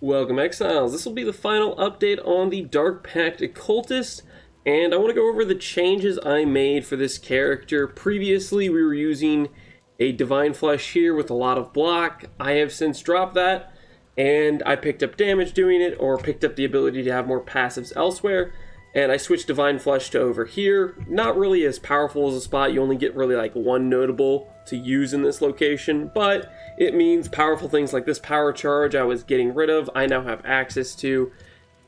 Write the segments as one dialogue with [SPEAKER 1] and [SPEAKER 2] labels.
[SPEAKER 1] Welcome, Exiles. This will be the final update on the Dark Pact Occultist, and I want to go over the changes I made for this character. Previously, we were using a Divine Flesh here with a lot of block. I have since dropped that, and I picked up damage doing it, or picked up the ability to have more passives elsewhere, and I switched Divine Flesh to over here. Not really as powerful as a spot. You only get really like one notable to use in this location, but it means powerful things like this power charge I was getting rid of, I now have access to.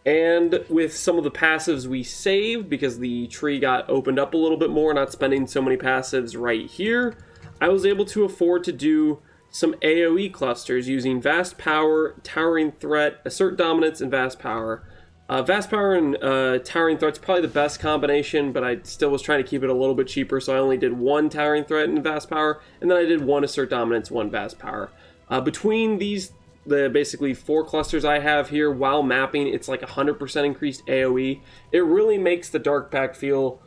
[SPEAKER 1] And with some of the passives we saved, because the tree got opened up a little bit more, not spending so many passives right here, I was able to afford to do some AoE clusters using Vast Power, Towering Threat, Assert Dominance, and Vast Power. Vast Power and Towering Threat's probably the best combination, but I still was trying to keep it a little bit cheaper, so I only did one Towering Threat and Vast Power, and then I did one Assert Dominance, one Vast Power. Between these, the basically 4 clusters I have here, while mapping, it's like 100% increased AoE. It really makes the Dark Pact feel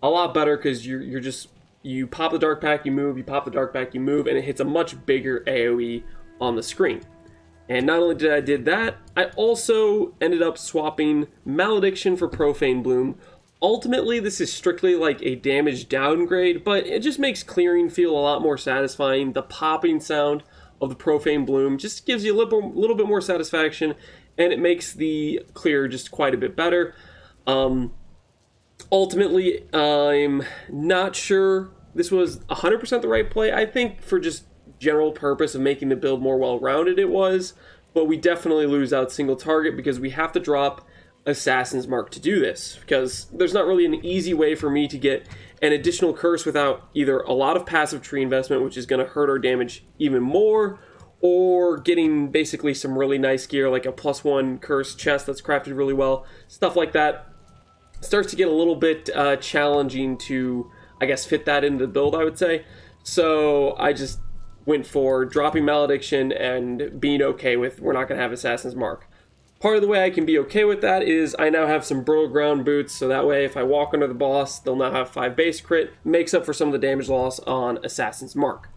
[SPEAKER 1] a lot better, because you pop the Dark Pact, you move, you pop the Dark Pact, you move, and it hits a much bigger AoE on the screen. And not only did I did that, I also ended up swapping Malediction for Profane Bloom. Ultimately, this is strictly like a damage downgrade, but it just makes clearing feel a lot more satisfying. The popping sound of the Profane Bloom just gives you a little bit more satisfaction, and it makes the clear just quite a bit better. Ultimately, I'm not sure this was 100% the right play. I think for just general purpose of making the build more well-rounded it was, but we definitely lose out single target because we have to drop Assassin's Mark to do this, because there's not really an easy way for me to get an additional curse without either a lot of passive tree investment, which is going to hurt our damage even more, or getting basically some really nice gear like a +1 curse chest that's crafted really well. Stuff like that starts to get a little bit challenging to, I guess, fit that into the build, I would say. So I just went for dropping Malediction and being okay with we're not going to have Assassin's Mark. Part of the way I can be okay with that is I now have some Brittle Ground boots, so that way if I walk under the boss, they'll now have 5 base crit, makes up for some of the damage loss on Assassin's Mark.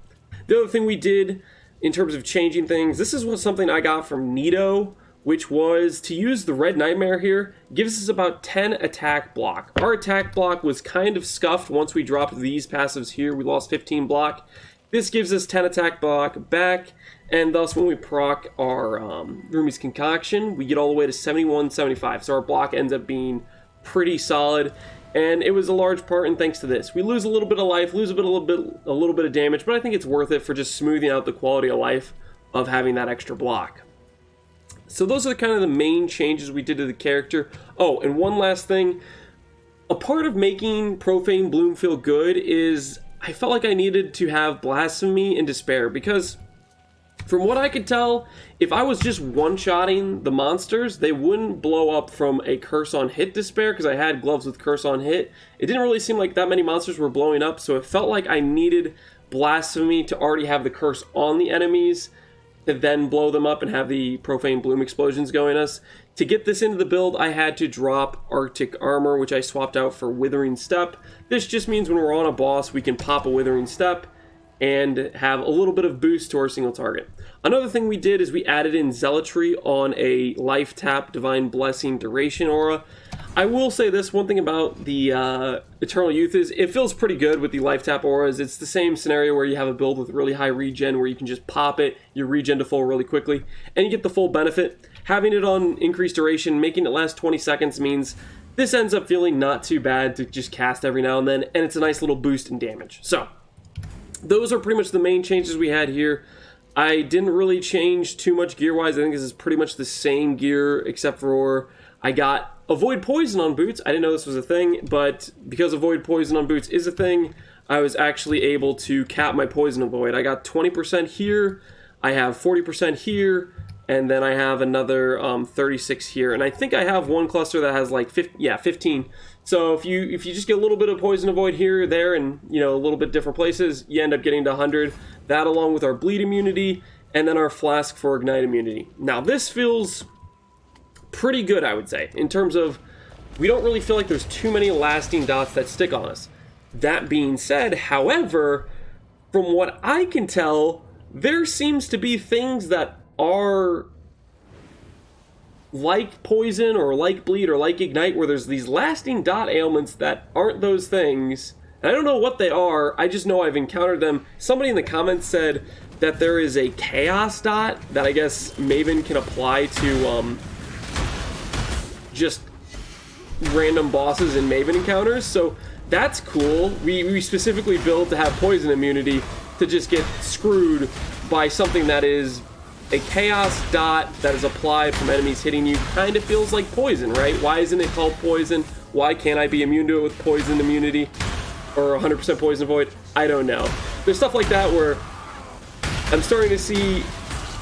[SPEAKER 1] The other thing we did in terms of changing things, this is something I got from Nito, which was to use the Red Nightmare here, gives us about 10 attack block. Our attack block was kind of scuffed once we dropped these passives here. We lost 15 block. This gives us 10 attack block back, and thus when we proc our Rumi's Concoction, we get all the way to 71, 75. So our block ends up being pretty solid, and it was a large part in thanks to this. We lose a little bit of life, lose a little bit of damage, but I think it's worth it for just smoothing out the quality of life of having that extra block. So those are kind of the main changes we did to the character. Oh, and one last thing. A part of making Profane Bloom feel good is I felt like I needed to have Blasphemy and Despair, because from what I could tell, if I was just one-shotting the monsters, they wouldn't blow up from a Curse on Hit Despair, because I had gloves with Curse on Hit. It didn't really seem like that many monsters were blowing up, so it felt like I needed Blasphemy to already have the Curse on the enemies, to then blow them up and have the Profane Bloom explosions going us. To get this into the build, I had to drop Arctic Armor, which I swapped out for Withering Step. This just means when we're on a boss, we can pop a Withering Step and have a little bit of boost to our single target. Another thing we did is we added in Zealotry on a life tap Divine Blessing duration aura. I will say this, one thing about the Eternal Youth is it feels pretty good with the life tap auras. It's the same scenario where you have a build with really high regen where you can just pop it, you regen to full really quickly, and you get the full benefit. Having it on increased duration, making it last 20 seconds means this ends up feeling not too bad to just cast every now and then, and it's a nice little boost in damage. So those are pretty much the main changes we had here. I didn't really change too much gear-wise. I think this is pretty much the same gear, except for I got Avoid Poison on boots. I didn't know this was a thing, but because Avoid Poison on boots is a thing, I was actually able to cap my Poison Avoid. I got 20% here, I have 40% here, and then I have another 36 here. And I think I have one cluster that has like 15. So if you just get a little bit of Poison Avoid here, there, and a little bit different places, you end up getting to 100. That along with our Bleed immunity, and then our Flask for Ignite immunity. Now this feels pretty good, I would say, in terms of we don't really feel like there's too many lasting dots that stick on us. That being said, however, from what I can tell, there seems to be things that are like poison or like bleed or like ignite, where there's these lasting dot ailments that aren't those things. And I don't know what they are, I just know I've encountered them. Somebody in the comments said that there is a chaos dot that I guess Maven can apply to just random bosses in Maven encounters, so that's cool. We specifically build to have poison immunity to just get screwed by something that is a chaos dot that is applied from enemies hitting you. Kind of feels like poison, right? Why isn't it called poison? Why can't I be immune to it with poison immunity or 100% poison avoid? I don't know. There's stuff like that where I'm starting to see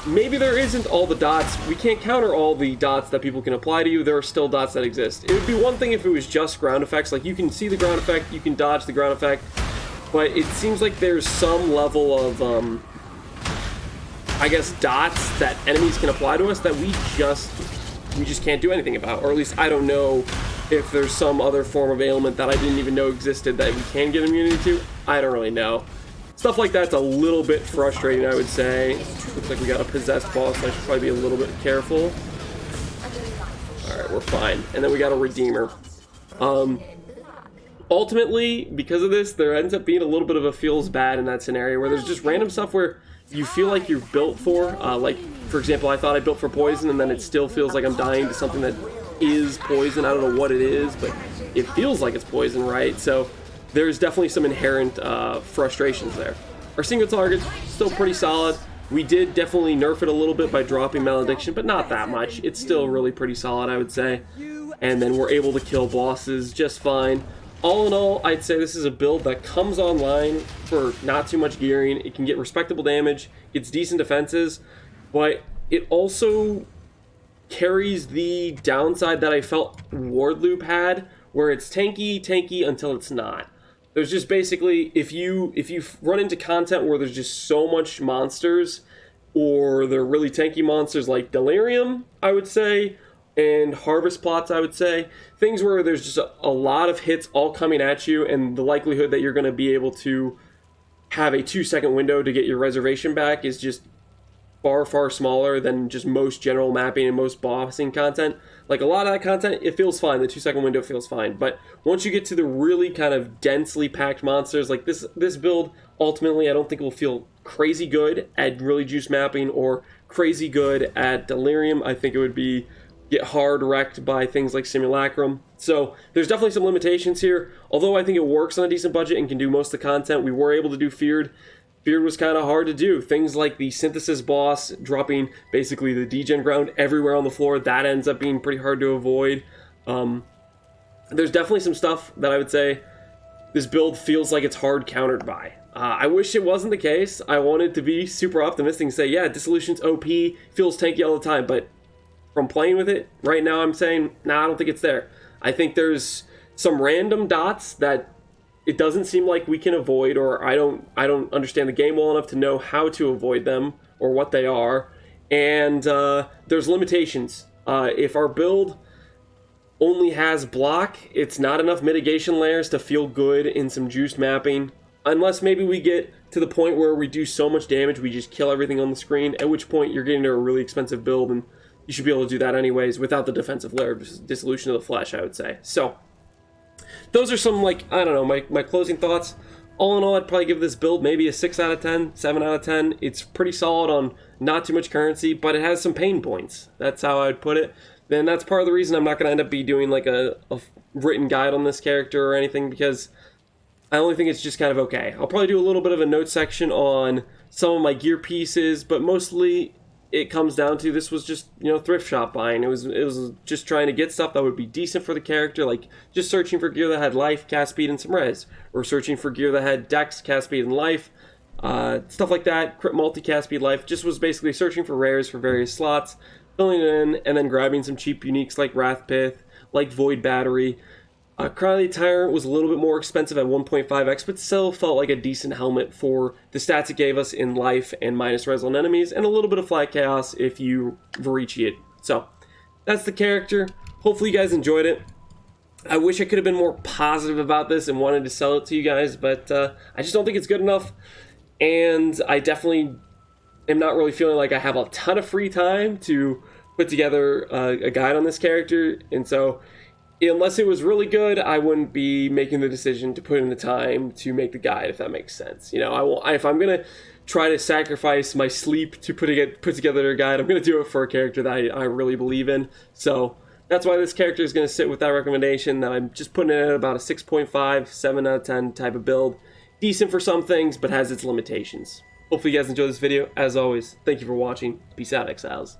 [SPEAKER 1] maybe there isn't all the dots. We can't counter all the dots that people can apply to you. There are still dots that exist. It would be one thing if it was just ground effects. Like, you can see the ground effect, you can dodge the ground effect, but it seems like there's some level of, I guess, dots that enemies can apply to us that we just can't do anything about. Or at least I don't know if there's some other form of ailment that I didn't even know existed that we can get immunity to. I don't really know. Stuff like that's a little bit frustrating, I would say. Looks like we got a possessed boss, so I should probably be a little bit careful. Alright, we're fine. And then we got a Redeemer. Ultimately, because of this, there ends up being a little bit of a feels bad in that scenario, where there's just random stuff where you feel like you're built for. Like, for example, I thought I built for poison, and then it still feels like I'm dying to something that is poison. I don't know what it is, but it feels like it's poison, right? So there's definitely some inherent frustrations there. Our single target's still pretty solid. We did definitely nerf it a little bit by dropping Malediction, but not that much. It's still really pretty solid, I would say. And then we're able to kill bosses just fine. All in all, I'd say this is a build that comes online for not too much gearing. It can get respectable damage, it's decent defenses, but it also carries the downside that I felt Ward Loop had, where it's tanky until it's not. There's just basically, if you run into content where there's just so much monsters, or they're really tanky monsters like Delirium, I would say, and Harvest Plots, I would say, things where there's just a lot of hits all coming at you, and the likelihood that you're going to be able to have a 2-second window to get your reservation back is just far smaller than just most general mapping and most bossing content. Like, a lot of that content, it feels fine. The 2-second window feels fine. But once you get to the really kind of densely packed monsters, like this build, ultimately, I don't think it will feel crazy good at really juice mapping or crazy good at Delirium. I think it would get hard wrecked by things like Simulacrum. So there's definitely some limitations here. Although I think it works on a decent budget and can do most of the content, we were able to do Feared. Feared was kind of hard to do. Things like the Synthesis boss dropping basically the degen ground everywhere on the floor, that ends up being pretty hard to avoid. There's definitely some stuff that I would say this build feels like it's hard countered by. I wish it wasn't the case. I wanted to be super optimistic and say, yeah, Dissolution's OP, feels tanky all the time, but from playing with it, right now I'm saying, nah, I don't think it's there. I think there's some random dots that it doesn't seem like we can avoid, or I don't understand the game well enough to know how to avoid them or what they are. And there's limitations. If our build only has block, it's not enough mitigation layers to feel good in some juiced mapping. Unless maybe we get to the point where we do so much damage we just kill everything on the screen, at which point you're getting to a really expensive build, and you should be able to do that anyways without the defensive layer of Dissolution of the Flesh, I would say. So those are some, like, I don't know, my closing thoughts. All in all, I'd probably give this build maybe a 6 out of 10, 7 out of 10. It's pretty solid on not too much currency, but it has some pain points. That's how I'd put it. Then that's part of the reason I'm not going to end up doing like a written guide on this character or anything, because I only think it's just kind of okay. I'll probably do a little bit of a note section on some of my gear pieces, but mostly it comes down to this was just, thrift shop buying. It was just trying to get stuff that would be decent for the character, like just searching for gear that had life, cast speed, and some res, or searching for gear that had dex, cast speed, and life, stuff like that, crit multi, cast speed, life. Just was basically searching for rares for various slots, filling it in, and then grabbing some cheap uniques like Wrath Pith, like Void Battery. Crowley Tyrant was a little bit more expensive at 1.5x, but still felt like a decent helmet for the stats it gave us in life and minus res on enemies, and a little bit of flat chaos if you Verici it. So, that's the character. Hopefully you guys enjoyed it. I wish I could have been more positive about this and wanted to sell it to you guys, but I just don't think it's good enough, and I definitely am not really feeling like I have a ton of free time to put together a guide on this character, and so unless it was really good, I wouldn't be making the decision to put in the time to make the guide, if that makes sense. You know, if I'm gonna try to sacrifice my sleep to put together a guide, I'm gonna do it for a character that I really believe in. So that's why this character is gonna sit with that recommendation. I'm just putting it at about a 6.5, 7 out of 10 type of build. Decent for some things, but has its limitations. Hopefully you guys enjoyed this video. As always, thank you for watching. Peace out, Exiles.